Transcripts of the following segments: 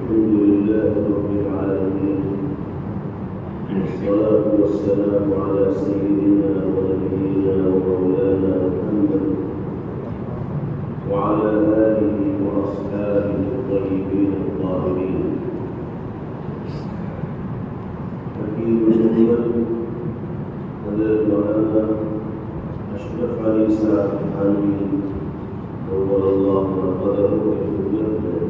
الحمد لله رب العالمين، والصلاة والسلام على سيدنا ونبينا ومولانا محمد وعلى آله وأصحابه الطيبين الطاهرين. حكيم الأمة حضرت مولانا أشرف علي صاحب الحامدين نور اللہ مرقدہ کی خدمت میں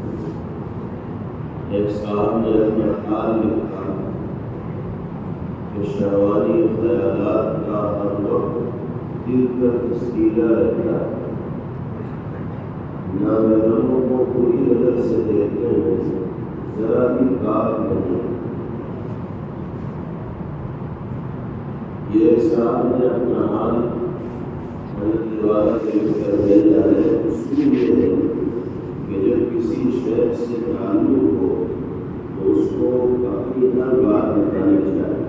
ایک صاحب نے اپنا حال لکھا کہ شہوانی خیالات کا ہر وقت دل پر تسکیلا رہتا ہے، نہ محرموں کو پوری نظر سے دیکھتے ہیں، ذرا بھی کار نہیں۔ یہ صاحب نے اپنا حال اصول یہ ہے کہ جب کسی شخص سے تعلق ہو تو اس کو اپنی ہر بات بتانی چاہیے۔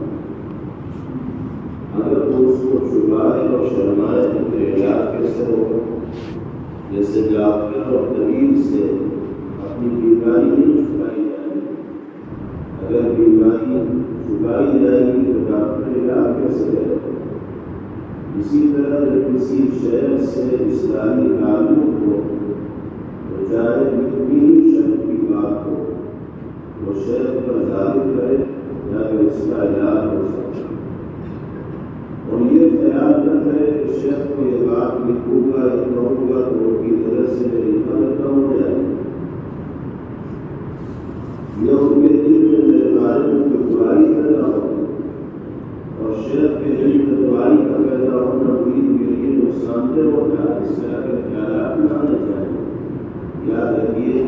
اگر وہ اس کو چھپائے اور شرمائے تو پھر علاج کیسے ہوگا؟ جیسے ڈاکٹر اور طبیب سے اپنی بیماری نہیں چھپائی جائے گی، اگر بیماری چھپائی جائے گی تو ڈاکٹر علاج کیسے کرے گا؟ اسی طرح جب کسی شہر سے اسلامی تعلق ہو تو چاہے کتنی شک کی بات ہو وہ شہر پر ظاہر کرے یا کہ اس کا علاج ہو سکتا، اور یہ خیال نہ کرے کہ شہر کو یہ بات لکھوں گا یا کہوں گا تو ان کی طرف سے میری مدد کم ہو جائے گی، یا ان کے دل میں میرے بارے میں کوئی برائی پیدا ہوگی، اور شہر کے دل میں برائی کا پیدا ہونا مرید کے لیے نقصان دہ ہوتا ہے۔ اس طرح کے خیالات نہ آنے چاہیے۔ یاد رکھیے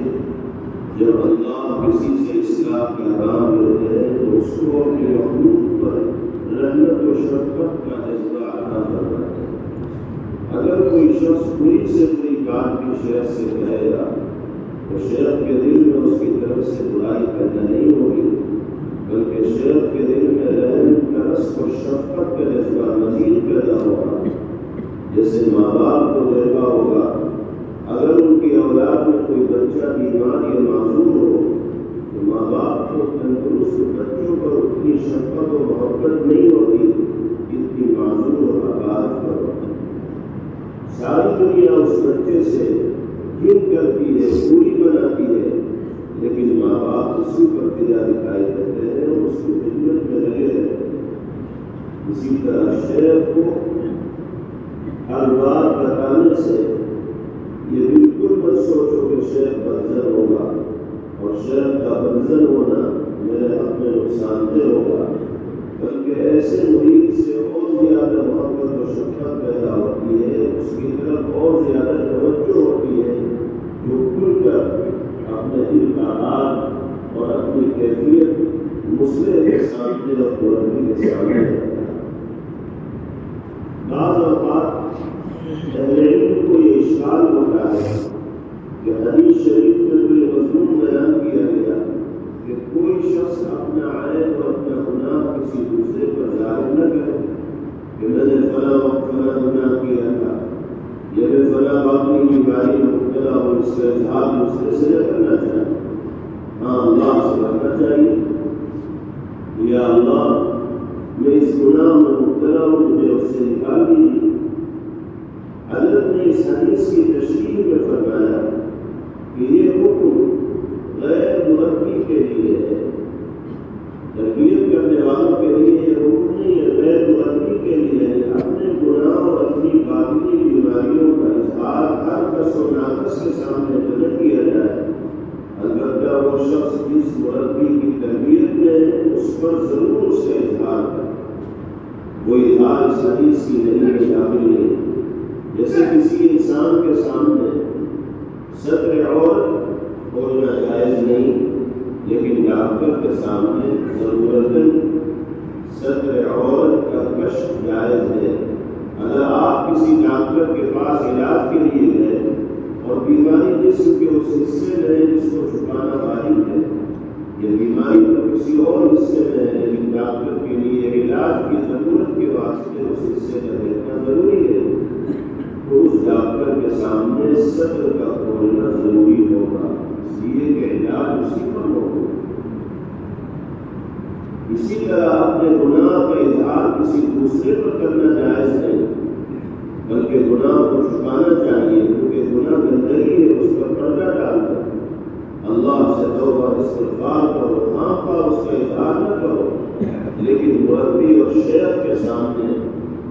جب اللہ کسی سے اصلاح کا کام لیتے ہیں تو اس کو اپنے مخلوق پر رحمت و شفقت کا جذبہ عطا فرماتے ہیں۔ اگر کوئی شخص بری سے بری بات بھی شہر سے کہے گا تو شہر کے دل میں اس کی طرف سے برائی پیدا نہیں ہوگی، بلکہ شہر کے دل میں رحم کرس اور شفقت کا جذبہ مزید پیدا ہوگا۔ جیسے ماں باپ کو دیکھا ہوگا اگر ان کی اولاد میں کوئی بچہ بیمار یا معذور ہو تو ماں باپ کو تندرست بچوں پر اتنی شفقت و محبت نہیں ہوتی جتنی معذور اور آباد پر ہوتی۔ ساری دنیا اس بچے سے گن کرتی ہے، پوری بناتی ہے، لیکن ماں باپ اسی پر فدا دکھائی دیتے ہیں اور اس کی خدمت میں لگے رہتے ہیں۔ اسی طرح شہر کو ہر بات بتانے سے یہ بالکل مت سوچو کہ شہر بدزن ہوگا اور شہر کا بدزن ہونا میرے حق میں نقصان دہ ہوگا، بلکہ ایسے مرید سے اور زیادہ محبت و شفقت پیدا ہوتی ہے، اس کی طرف اور زیادہ توجہ ہوتی ہے، جو کھل کر اپنے دل کا حال اور اپنی کیفیت مسئلے کے سامنے اور بلندی کے سامنے رکھتا ہے۔ بعض اوقات اہل علم کو یہ اشکال ہوتا ہے کہ حدیث شریف میں تو یہ مضمون بیان کیا گیا کہ کوئی شخص اپنا عیب اور اپنا گناہ کسی دوسرے پر ظاہر نہ کرے کہ میں نے فلاں وقت فلاں گناہ کیا تھا، یا میں فلاں اپنی بیماری میں مبتلا ہوں، اس کا اظہار دوسرے سے نہ کرنا چاہیے۔ ہاں، اللہ سے کرنا چاہیے، یا اللہ میں اس گناہ میں مبتلا ہوں، مجھے اس سے نکال دیجیے۔ حضرت نے اس حدیث کی تشریح میں فرمایا کہ یہ حکم غیر مربی کے لیے ہے، تربیت کرنے والوں کے لیے یہ حکم نہیں ہے، غیر مربی کے لیے ہے۔ اپنے گناہ اور اپنی باطنی بیماریوں کا اظہار ہر کس و ناقص کے سامنے نہ کیا جائے، البتہ وہ شخص جس مربی کی تربیت میں ہے اس پر ضرور اس کا اظہار کرے۔ وہ اظہار اس حدیث کی نہیں ہے، شامل نہیں۔ جیسے کسی انسان کے سامنے ستر عورت بولنا جائز نہیں، لیکن ڈاکٹر کے سامنے ضرورتاً ستر عورت کا کشف جائز ہے۔ اگر آپ کسی ڈاکٹر کے پاس علاج کے لیے گئے اور بیماری جسم کے اس حصے میں ہے جس کو چھپانا واجب ہے، یہ بیماری تو کسی اور حصے میں ہے لیکن ڈاکٹر کے لیے علاج کی ضرورت کے واسطے اس حصے کا دیکھنا ضروری ہے، تو اس ڈاکٹر کے سامنے صدر کا کھولنا ضروری ہوگا، اس لیے کہ علاج اسی پر ہوگا۔ اسی طرح اپنے گناہ کا اظہار کسی دوسرے پر کرنا جائز نہیں، بلکہ گناہ کو چھپانا چاہیے، کیونکہ گناہ گندگی ہے، اس پر پردہ ڈال کر اللہ سے توبہ استغفار کرو، خواہ اس کا اظہار نہ کرو، لیکن مربی اور شیخ کے سامنے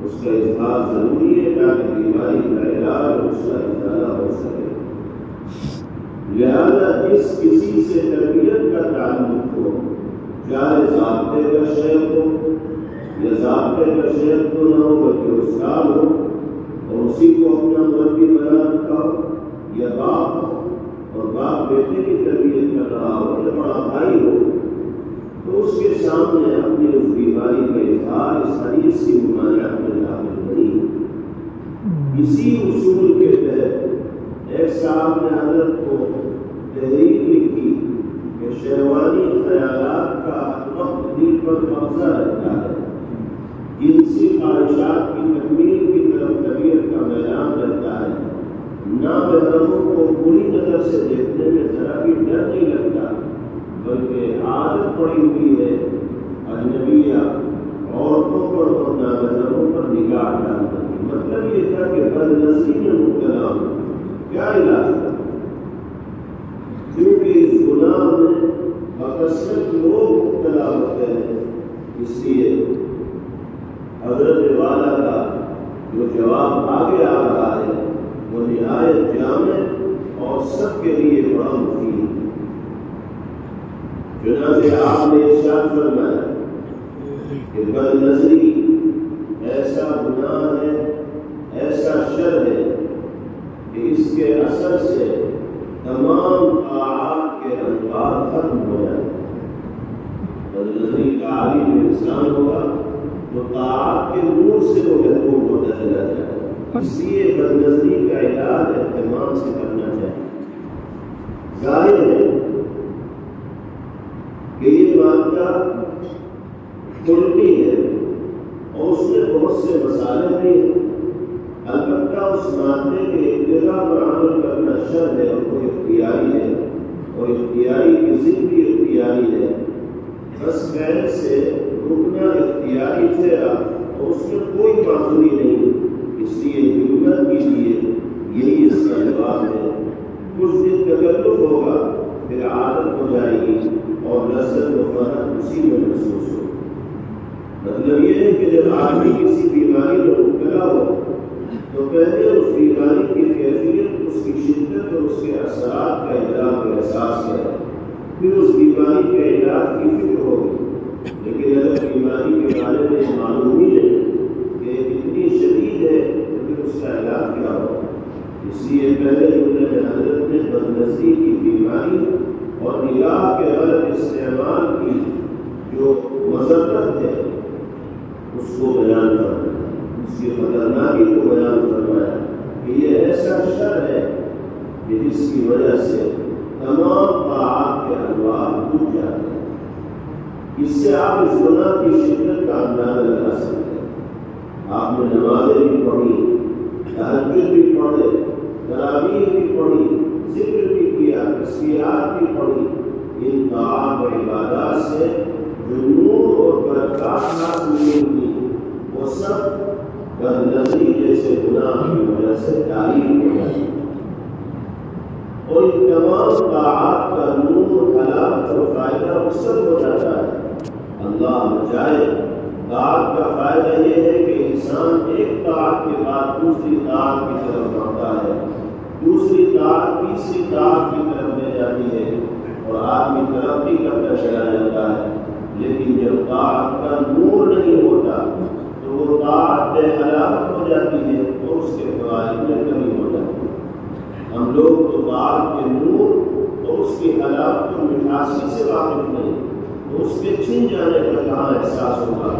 اس کا اظہار ضروری ہے تاکہ بیماری کا علاج اور اس کا ازالہ ہو سکے۔ لہذا جس کسی سے تربیت کا تعلق ہو، چاہے ضابطے کا شیخ ہو یا ضابطے کا شیخ تو نہ ہو بلکہ استاد ہو اور اسی کو اپنا مربی بنا رکھا ہو، یا باپ ہو اور باپ بیٹے کی تربیت کر رہا ہو، یا بڑا بھائی ہو، تو اس کے سامنے اپنی اس بیماری کا اظہار اس حدیث کی ممانعت میں داخل نہیں۔ اسی اصول کے تحت ایک صاحب نے حضرت کو تحریر لکھی کہ شہوانی خیالات کا وقت دل پر قبضہ رہتا ہے، جنسی خواہشات کی تکمیل کی طرف طبیعت کا میدان رہتا ہے، نامحرموں کو بری نظر سے دیکھنے میں ذرا بھی ڈر نہیں لگتا، بلکہ عادت پڑی ہوئی ہے اجنبیہ عورتوں پر اور نامحرموں پر نگاہ ڈالنے کی۔ مطلب یہ تھا کہ بد نظری میں مبتلا ہوں، کیا علاج تھا؟ کیونکہ اس گناہ میں بکثرت لوگ مبتلا ہوتے ہیں، اس لیے حضرت والا کا جو جواب آگے آ رہا ہے وہ نہایت جامع اور سب کے لیے بڑا مفید ہے۔ چنانچہ آپ نے ارشاد فرمایا کہ بد نظری ایسا گناہ ہے، ایسا شر ہے کہ اس کے اثر سے تمام طاعات کے انوار ختم ہو جائے۔ بد نظری کا عالم انسان ہوگا تو طاعات کے نور سے وہ محروم ہوتا چلا جائے۔ اس لیے بد نظری کا علاج اہتمام سے کرنا چاہیے۔ ظاہر ہے کہ یہ مادہ الٹی ہے اور اس میں بہت سے مسالے بھی ہیں، البتہ اس مادے کے ابتدا پر عمل کرنا شر ہے اور وہ اختیاری ہے، اور اختیاری کی ضد بھی اختیاری ہے۔ بس پہلے سے رکنا اختیاری ٹھہرا اور اس میں کوئی معذوری نہیں، اس لیے ہمت کیجیے، یہی اس کا جواب ہے۔ کچھ دن تکلف ہوگا، پھر عادت ہو جائے گی اور لذت و فرحت اسی میں محسوس ہو۔ مطلب یہ ہے کہ جب آدمی کسی بیماری میں مبتلا ہو تو پہلے اس بیماری کی کیفیت، اس کی شدت اور اس کے اثرات کا ادراک اور احساس کرے، پھر اس بیماری کے علاج کی فکر ہوگی۔ لیکن اگر بیماری کے بارے میں معلوم ہی نہیں کہ اتنی شدید ہے تو پھر اس کا علاج کیا ہوگا؟ اس لیے پہلے جملے میں حضرت نے بدنظری کی بیماری اور نگاہ کے غلط استعمال کی جو مذرت ہے اس کو بیان فرمایا، اس کی خطرناکی کو بیان فرمایا کہ یہ ایسا شر ہے کہ جس کی وجہ سے تمام طاعات کے انوار ٹوٹ جاتے ہیں۔ اس سے آپ اس گناہ کی شدت کا اندازہ لگا سکتے ہیں۔ آپ نے نمازیں بھی پڑھی، تہجد بھی پڑھے، تراویح بھی پڑھی، ذکر بھی کیا، تسبیحات بھی پڑھی، ان طاعات اور عبادات سے جو نور اور برکات حاصل ہوئی وہ سب بدنظری جیسے گناہ کی وجہ سے تاریک ہو جاتی ہے، اور ان تمام طاعات کا نور، ہلاکت اور فائدہ مقصد ہو جاتا ہے۔ اللہ بچائے۔ طاعت کا فائدہ یہ ہے کہ انسان ایک طاعت کے بعد دوسری طاعت کی طرف بڑھتا ہے، دوسری طاعت تیسری طاعت کی طرف لے جاتی ہے اور آدمی ترقی کرتا چلا جاتا ہے۔ لیکن جب طاعت کا نور نہیں ہوتا تو وہ طاعت بے ہلاکت ہو جاتی ہے اور اس کے فوائد میں کمی ہو جاتی ہے۔ ہم لوگ تو طاعت کے نور اور اس کی ہلاکت اور مٹھاسی سے واقف نہیں، تو اس کے چھن جانے کا کہاں احساس ہوگا؟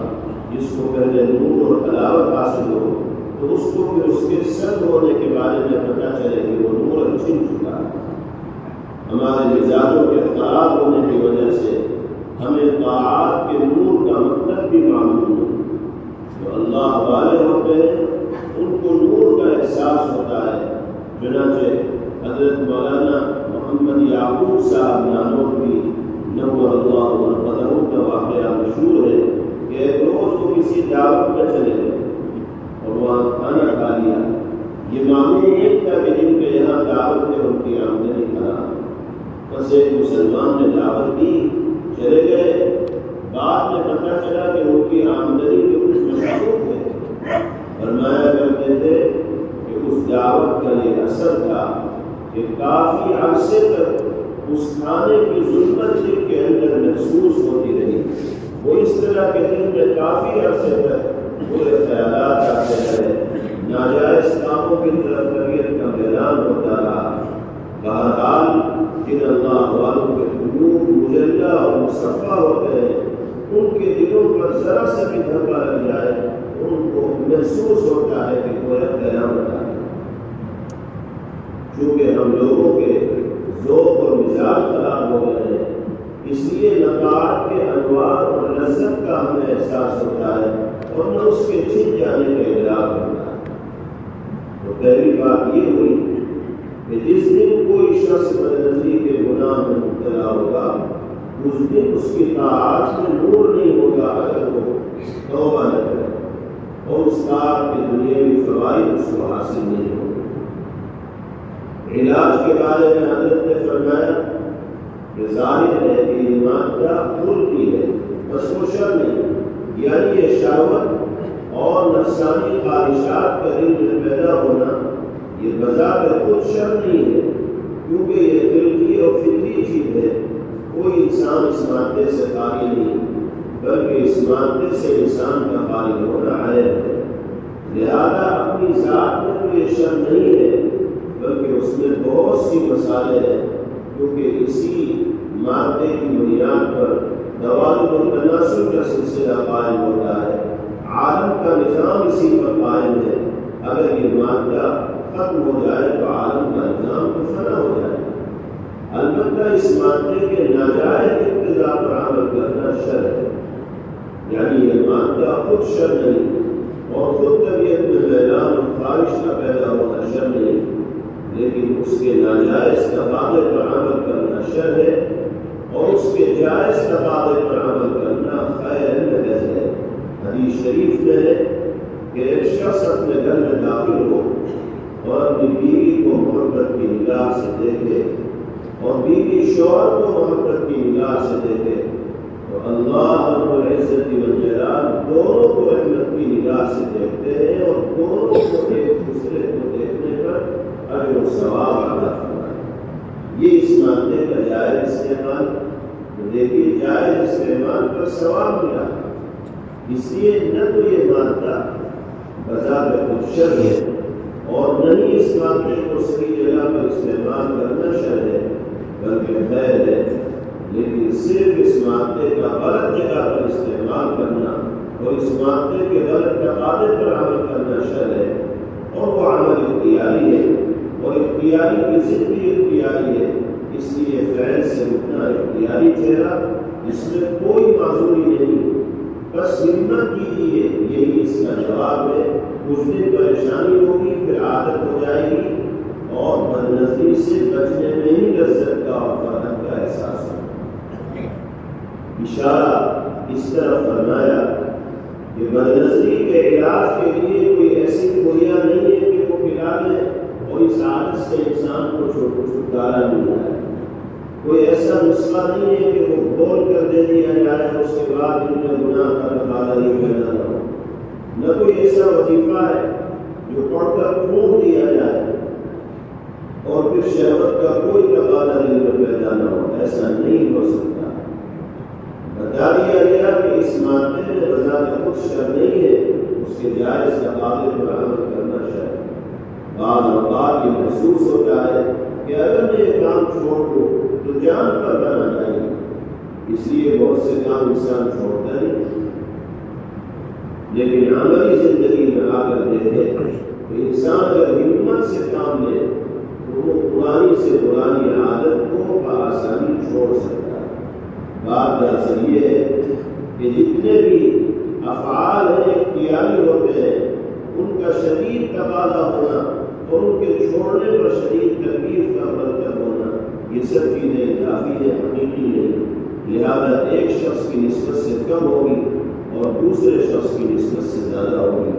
جس کو پہلے نور اور حلاوت حاصل ہو تو اس کو پھر اس کے سلب ہونے کے بارے میں پتہ چلے کہ وہ نور چھن چکا ہے۔ ہمارے مزاجوں کے خراب ہونے کی وجہ سے ہمیں طاعات کے نور کا مطلب بھی معلوم ہے۔ جو اللہ والے ہوتے ہیں ان کو نور کا احساس ہوتا ہے۔ چنانچہ حضرت مولانا محمد یعقوب صاحب نانوتوی نور اللہ مرقدہ کا واقعہ مشہور مسلمان نے دعوت دی، چلے گئے، بعد میں پتہ چلا کہ ان کی آمدنی کے کچھ مصروف تھے۔ فرمایا کرتے تھے کہ اس دعوت کا یہ اثر تھا کہ کافی عرصے تک اس کھانے کی ظلمت دل کے اندر محسوس ہوتی رہی۔ وہ اس طرح کے دل میں کافی عرصے تک برے خیالات آتے رہے، ناجائز کاموں کی طرف طبیعت کا میدان ہوتا رہا۔ بہرحال جن اللہ والوں کے قلوب مجلہ اور مصفہ ہوتے ہیں، ان کے دلوں پر ذرا سے بھی دھبا لگ جائے، ان کو محسوس ہوتا ہے کہ وہ قیامت آ گئی۔ چونکہ ہم لوگوں کے ذوق اور مزاج خراب ہو گئے ہیں، اس لیے نقاہت کے انوار اور لذت کا ہمیں احساس ہوتا ہے اور نہ اس کے چھن جانے کا ادراک ہوتا ہے۔ تو پہلی بات یہ ہوئی کہ جس دن کوئی شخص بدنظری کے گناہ میں مبتلا ہوگا، اس دن اس کی طاعت میں نور نہیں ہوگا اگر وہ توبہ نہ کرے، اور اس کار کے دنیاوی فوائد اس کو حاصل نہیں ہوگا۔ علاج کے بارے میں حضرت نے فرمایا کہ ظاہر ہے کہ یہ مادہ کھلتی ہے، بس وہ شر نہیں، یعنی یہ شہوت اور نفسانی خواہشات کا دل میں پیدا ہونا یہ بذات خود شر نہیں ہے، کیونکہ یہ دل اور فطری چیز ہے۔ کوئی انسان اس مادے سے خالی نہیں، بلکہ اس مادے سے انسان کا خالی ہونا عیب ہے۔ لہذا اپنی ذات میں تو یہ شر نہیں ہے، بلکہ اس میں بہت سی مسائل ہیں، کیونکہ اسی مادے کی بنیاد پر توازن و تناسب کا سلسلہ قائم ہوتا ہے، عالم کا نظام اسی پر قائم ہے۔ اگر یہ مادہ ختم ہو جائے تو عالم کا نظام تو فنا ہو جائے۔ البتہ اس مادے کے ناجائز اقتضاء پر عمل کرنا شر ہے، یعنی یہ مادہ خود شر نہیں اور خود طبیعت میں میدان اور خواہش کا پیدا ہونا شر نہیں، لیکن اس کے ناجائز تقاضے پر عمل کرنا شر ہے اور اس کے جائز تقاضے پر عمل کرنا خیر محض ہے۔ حدیث شریف میں ہے کہ ایک شخص اپنے گھر میں داخل ہو اور اپنی بیوی کو محبت کی نگاہ سے دیکھے اور بیوی شوہر کو محبت کی نگاہ سے دیکھے تو اللہ رب العزت والجلال دونوں کو رحمت کی نگاہ سے دیکھتے ہیں اور دونوں کو ایک دوسرے کو دیکھنے پر اجر و ثواب عطا فرماتے ہیں۔ یہ اس مادے کا جائز استعمال، تو دیکھیے جائز استعمال پر ثواب ملا، اس لیے نہ تو یہ مادہ بذات خود شر ہے اور نہ ہی اس مادے کو صحیح جگہ پر استعمال کرنا شر ہے، بلکہ خیر ہے، لیکن صرف اس مادے کا غلط جگہ پر استعمال کرنا اور اس مادے کے غلط تقاضے پر عمل کرنا شر ہے، اور وہ عمل اختیاری ہے اور اختیاری کی ضد بھی اختیاری ہے، اس لیے فعل سے رکنا اختیاری چہرہ، اس میں کوئی معذوری نہیں، بس ہمت کیجیے، یہی اس کا جواب ہے۔ کچھ دن پریشانی ہوگی، پھر عادت ہو جائے گی اور بدنظری سے بچنے میں ہی لذت کا اور فرحت کا احساس ہوگا۔ اشارہ اس طرح فرمایا کہ بدنظری کے علاج کے لیے کوئی ایسی گولیاں نہیں ہے کہ وہ پلا لیں اور اس عادت سے انسان کو چھٹکارا مل جائے، کوئی ایسا نسخہ نہیں ہے کہ وہ بول کر دے دیا جائے اور اس کے بعد ان میں گناہ کا تقاضا ہی پیدا نہ ہو، نہ کوئی ایسا وظیفہ ہے جو پڑھ کر پھونک دیا جائے اور پھر شہوت کا کوئی تقاضا دل میں پیدا نہ ہو، ایسا نہیں ہو سکتا۔ بتا دیا گیا کہ اس مادے میں بذات خود شر نہیں ہے، اس کے جائز تقاضے پر عمل کرنا شر ہے۔ بعض اوقات یہ محسوس ہوتا ہے کہ اگر میں یہ کام چھوڑ دوں تو جان پر بنا جائے گی، اس لیے بہت سے کام انسان چھوڑتا نہیں، لیکن عملی زندگی میں آ کر دیکھے کہ انسان اگر ہمت سے کام لے تو وہ پرانی سے پرانی عادت کو بآسانی چھوڑ سکتا ہے۔ بات دراصل یہ ہے کہ جتنے بھی افعال ہیں اختیاری ہوتے ہیں، ان کا شدید تقاضا ہونا اور ان کے چھوڑنے پر شدید تکلیف کا مرتب ہونا، یہ سب چیزیں اضافی ہیں، حقیقی نہیں، لہذا ایک شخص کی نسبت سے کم ہوگی اور دوسرے شخص کی نسبت سے زیادہ ہوگی۔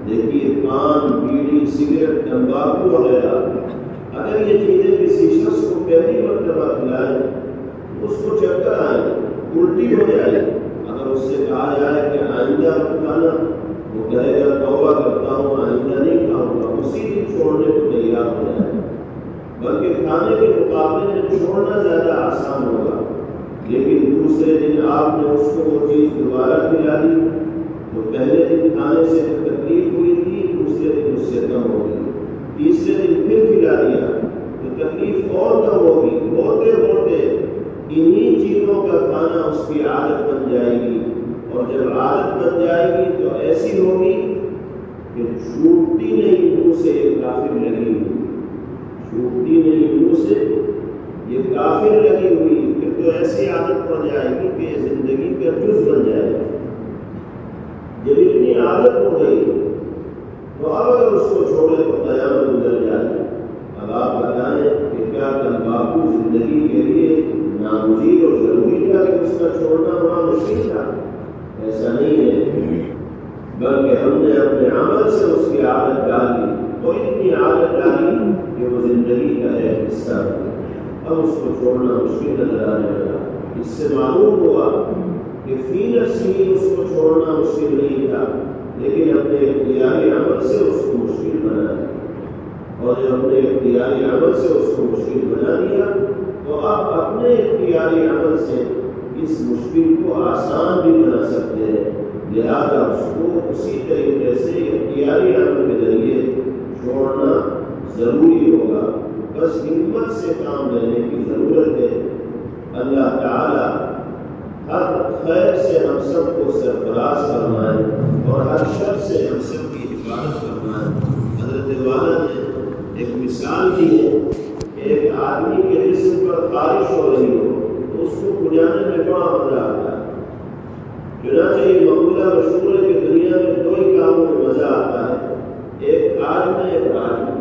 دیکھیے پان، بیڑی، سگریٹ، تمباکو وغیرہ، اگر یہ چیزیں کسی شخص کو پہلی مرتبہ کھلائیں اس کو چکر آئے، الٹی ہو جائے، اگر اس سے کہا جائے کہ آئندہ مت کھانا، وہ کہے گا توبہ کرتا ہوں آئندہ نہیں کھاؤں گا، اسی دن چھوڑنے کو تیار ہو جائے، بلکہ کھانے کے مقابلے میں چھوڑنا زیادہ آسان ہوگا۔ لیکن دوسرے دن آپ نے اس کو وہ چیز دوبارہ کھلا دی تو پہلے دن کھانے سے تکلیف ہوئی تھی، دوسرے دن اس سے کم ہوگی، تیسرے دن پھر کھلا دیا تو تکلیف اور کم ہوگی، ہوتے ہوتے انہی چیزوں کا کھانا اس کی عادت بن جائے گی، اور جب عادت بن جائے گی تو ایسی ہوگی کہ چھوٹتی نہیں منہ سے یہ کافر لگی ہوئی، چھوٹتی نہیں منہ سے یہ کافر لگی ہوئی، پھر تو ایسی عادت پڑ جائے گی کہ یہ زندگی کا جز بن جائے گا۔ جب اتنی عادت ہو گئی تو اب اگر اس کو چھوڑے تو قیامت گزر جائے۔ اب آپ بتائیں کہ کیا تمباکو زندگی کے لیے نامزید اور ضروری تھا کہ اس کا چھوڑنا بڑا مشکل تھا؟ ایسا نہیں ہے، بلکہ ہم نے اپنے عمل سے اس کی عادت ڈالی، اور اتنی عادت ڈالی کہ وہ زندگی کا ایک حصہ ہو گیا۔ اب اس کو چھوڑنا مشکل نظر آنے لگا۔ اس سے معلوم ہوا کہ فی نفسی اس کو چھوڑنا مشکل نہیں تھا، لیکن اپنے اختیاری عمل سے اس کو مشکل بنا دیا، اور جب اپنے اختیاری عمل سے اس کو مشکل بنا دیا تو اب اپنے اختیاری عمل سے اس مشکل کو آسان بھی بنا سکتے ہیں، لہذا اس کو اسی طریقے سے اختیاری عمل کے ذریعے چھوڑنا ضروری ہوگا۔ بس ہمت سے کام لینے کی ضرورت ہے۔ اللہ تعالی ہر خیر سے ہم سب کو سرفراز فرمائے اور ہر شر سے ہم سب کی حفاظت فرمائے۔ حضرت والا نے ایک مثال دی ہے کہ ایک آدمی کے جسم پر خارش ہو رہی ہو تو اس کو کھجانے میں بڑا مزہ آتا ہے۔ چنانچہ یہ مقولہ مشہور ہے کہ دنیا میں دو ہی کاموں میں مزہ آتا ہے، ایک آج میں، ایک آج میں،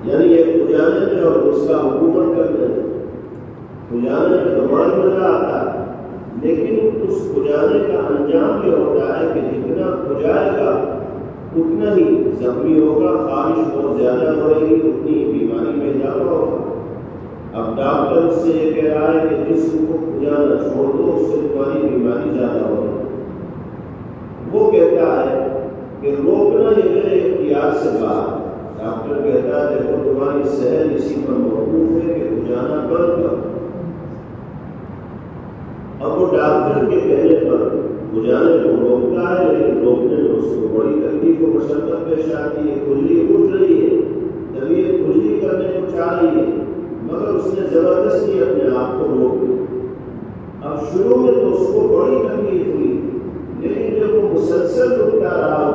یعنی ایک کھجانے میں اور دوسرا حکومت کرنے میں۔ کھجانے میں تو بڑا مزہ آتا ہے، لیکن اس کھجانے کا انجام یہ ہوتا ہے کہ جتنا کھجائے گا اتنا ہی زخمی ہوگا، خارش بہت زیادہ ہو رہے گی، اتنی بیماری میں اضافہ ہوگا۔ اب ڈاکٹر سے یہ کہہ رہا ہے کہ جسم کو کھجانا چھوڑ دو، اس سے تمہاری بیماری زیادہ ہوگی۔ وہ کہتا ہے کہ روکنا یہ میرے اختیار سے باہر۔ ڈاکٹر کہتا ہے دیکھو تمہاری صحت اسی پر موقوف ہے کہ کھجانا بند کرو۔ اب وہ ڈاکٹر کے کہنے پر کھجانے کو روکتا ہے، لیکن روکنے میں اس کو بڑی تکلیف و مشقت پیش آتی ہے، کھجلی اٹھ رہی ہے، طبیعت کھجلی کرنے کو چاہ رہی ہے، مگر اس نے زبردستی اپنے آپ کو روک لیا۔ اب شروع میں تو اس کو بڑی تکلیف ہوئی، لیکن جب وہ مسلسل اٹھتا رہا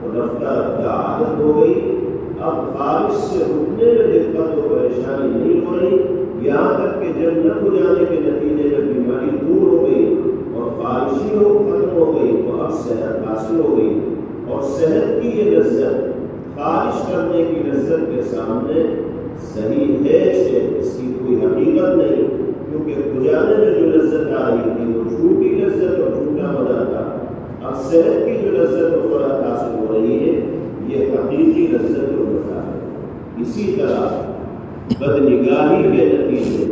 تو رفتہ رفتہ عادت ہو گئی۔ اب خارش سے اٹھنے میں دقت و پریشانی نہیں ہو رہی، یہاں تک کہ جب نہ کھجانے کے نتیجے میں بیماری دور ہو گئی اور خارش ہی ختم ہو گئی تو اب صحت حاصل ہو گئی، اور صحت کی یہ لذت خارش کرنے کی لذت کے سامنے صحیح ہے، اس کی کوئی حقیقت نہیں، کیونکہ کھجانے میں جو لذت آ رہی تھی وہ جھوٹی لذت اور جھوٹا مزہ تھا۔ اب صحت کی جو لذت و فرحت حاصل ہو رہی ہے یہ حقیقی لذت و مزہ ہے۔ اسی طرح بدنگاہی کے نتیجے،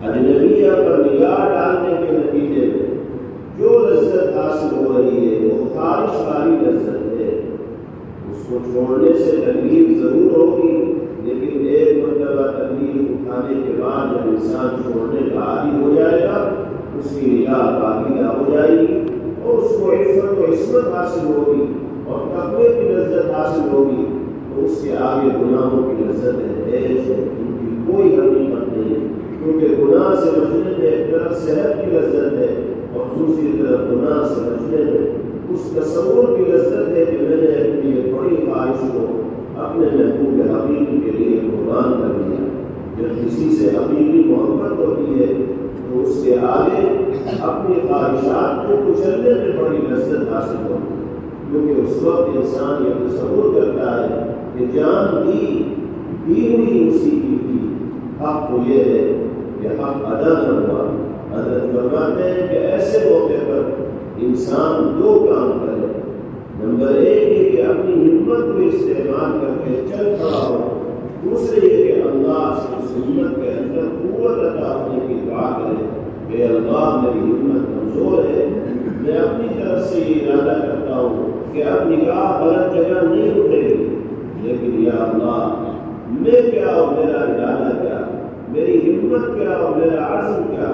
اجنبیہ پر نگاہ ڈالنے کے نتیجے میں جو لذت حاصل ہو رہی ہے وہ خارش والی لذت ہے۔ اس کو چھوڑنے سے تکلیف ضرور ہوگی، لیکن ایک مرتبہ تکلیف اٹھانے کے بعد جب انسان چھوڑنے کا عادی ہو جائے گا اس کی نگاہ پاکیزہ ہو جائے گی، اور اس کو عفت و عصمت حاصل ہوگی اور تقوی کی لذت حاصل ہوگی، تو اس کے آگے گناہوں کی لذت ہے، ان کی کوئی حقیقت نہیں ہے، کیونکہ گناہ سے بچنے میں ایک طرف صحت کی لذت ہے اور دوسری طرف گناہ سے بچنے میں اس تصور کی لذت ہے کہ میں نے اپنی بڑی خواہش کو اپنے محبوب حقیقی کے لیے قربان کر دیا۔ جب کسی سے حقیقی محبت ہوتی ہے تو اس کے آگے اپنی خواہشات کو کچلنے میں بڑی لذت حاصل ہوتی ہے، کیونکہ اس وقت انسان یہ تصور کرتا ہے کہ جان دی ہوئی اسی کی تھی، حق تو یہ ہے کہ حق ادا نہ ہوا۔ حضرت فرماتے ہیں کہ ایسے موقع پر انسان دو کام کرے، نمبر ایک یہ کہ اپنی ہمت کو استعمال کر کے چل کھڑا ہو دوسرے یہ کہ اللہ سے اس ہمت کے اندر قوت عطا ہونے کی دعا کرے کہ اللہ میری ہمت کمزور ہے، میں اپنی طرف سے یہ ارادہ کرتا ہوں کہ اب نگاہ غلط جگہ نہیں اٹھے گی، لیکن یا اللہ میں کیا اور میرا ارادہ کیا، میری ہمت کیا اور میرا عزم کیا،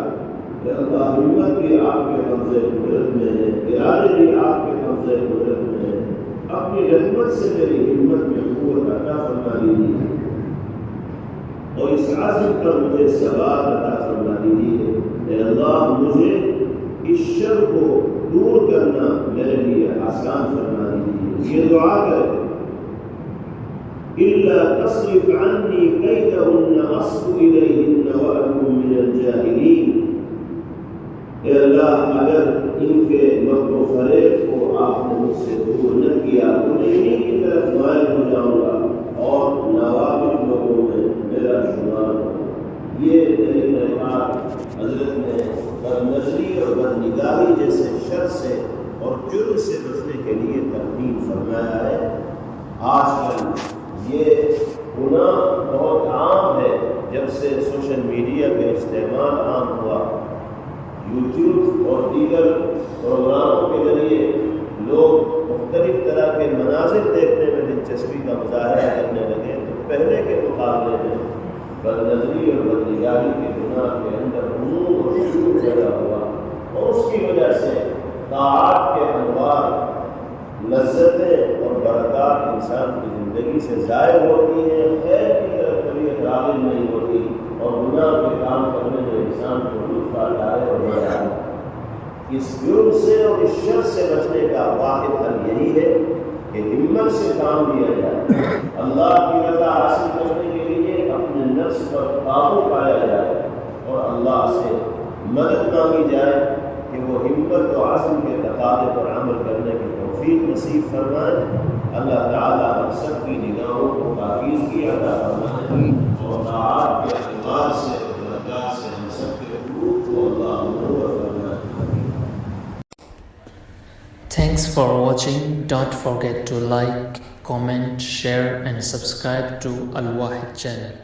کہ اللہ ہمت بھی آپ کے قبضے قدرت میں ہے، ارادے بھی آپ کے قبضے قدرت میں ہے، اپنی رحمت سے میری ہمت میں قوت عطا فرما دیجیے اور اس عزم پر مجھے ثبات عطا فرما دیجیے۔ اے اللہ مجھے اس شر کو دور کرنا میرے لیے آسان فرما دیجیے۔ یہ دعا کریں إِلَّا تَصْرِفْ عَنِّي كَيْدَهُنَّ أَصْبُ إِلَيْهِنَّ وَأَكُن مِّنَ الْجَاهِلِينَ۔ اے اللہ اگر ان کے مکر و فریب کو آپ نے مجھ سے دور نہ کیا تو میں انہیں کی طرف مائل ہو جاؤں گا اور ناواقف لوگوں میں میرا شمار ہوگا۔ یہ میری نعمت حضرت نے بدنظری اور بدنگاہی جیسے شر سے اور جرم سے بچنے کے لیے ترغیب فرمایا ہے۔ آج کل یہ گناہ بہت عام ہے، جب سے سوشل میڈیا کا استعمال عام ہوا، یوٹیوب اور دیگر پروگراموں کے ذریعے لوگ مختلف طرح کے مناظر دیکھنے میں دلچسپی کا مظاہرہ کرنے لگے، تو پہلے کے مقابلے میں بدنظری اور بدنگاہی کے گناہ کے اندر عموم اور شروع پیدا ہوا، اور اس کی وجہ سے طاعات کے انوار، لذتیں اور برکات انسان کی زندگی سے ضائع ہوتی ہیں، خیر کی طرف کبھی راغب نہیں ہوتی، اور گناہ کے کام کرنے میں انسان کو لطف آتا ہے اور مزہ آتا ہے۔ اس جرم سے اور اس شر سے بچنے کا واحد حل یہی ہے کہ ہمت سے کام لیا جائے، اللہ کی رضا حاصل کرنے کے لیے اپنے نفس پر قابو پایا جائے اور اللہ سے مدد مانگی جائے کہ وہ ہمت و عزم کے تقاضے پر عمل کرنے کی توفیق نصیب فرمائے۔ اللہ تعالیٰ ہم سب کی نگاہوں کو پاکیزگی عطا فرمائے اور طاعات کے اعتبار سے اور برکات سے ہم سب کے قلوب کو اللہ منور فرمائے۔ Thanks for watching. Don't forget to like, comment, share and subscribe to Al Wahid channel.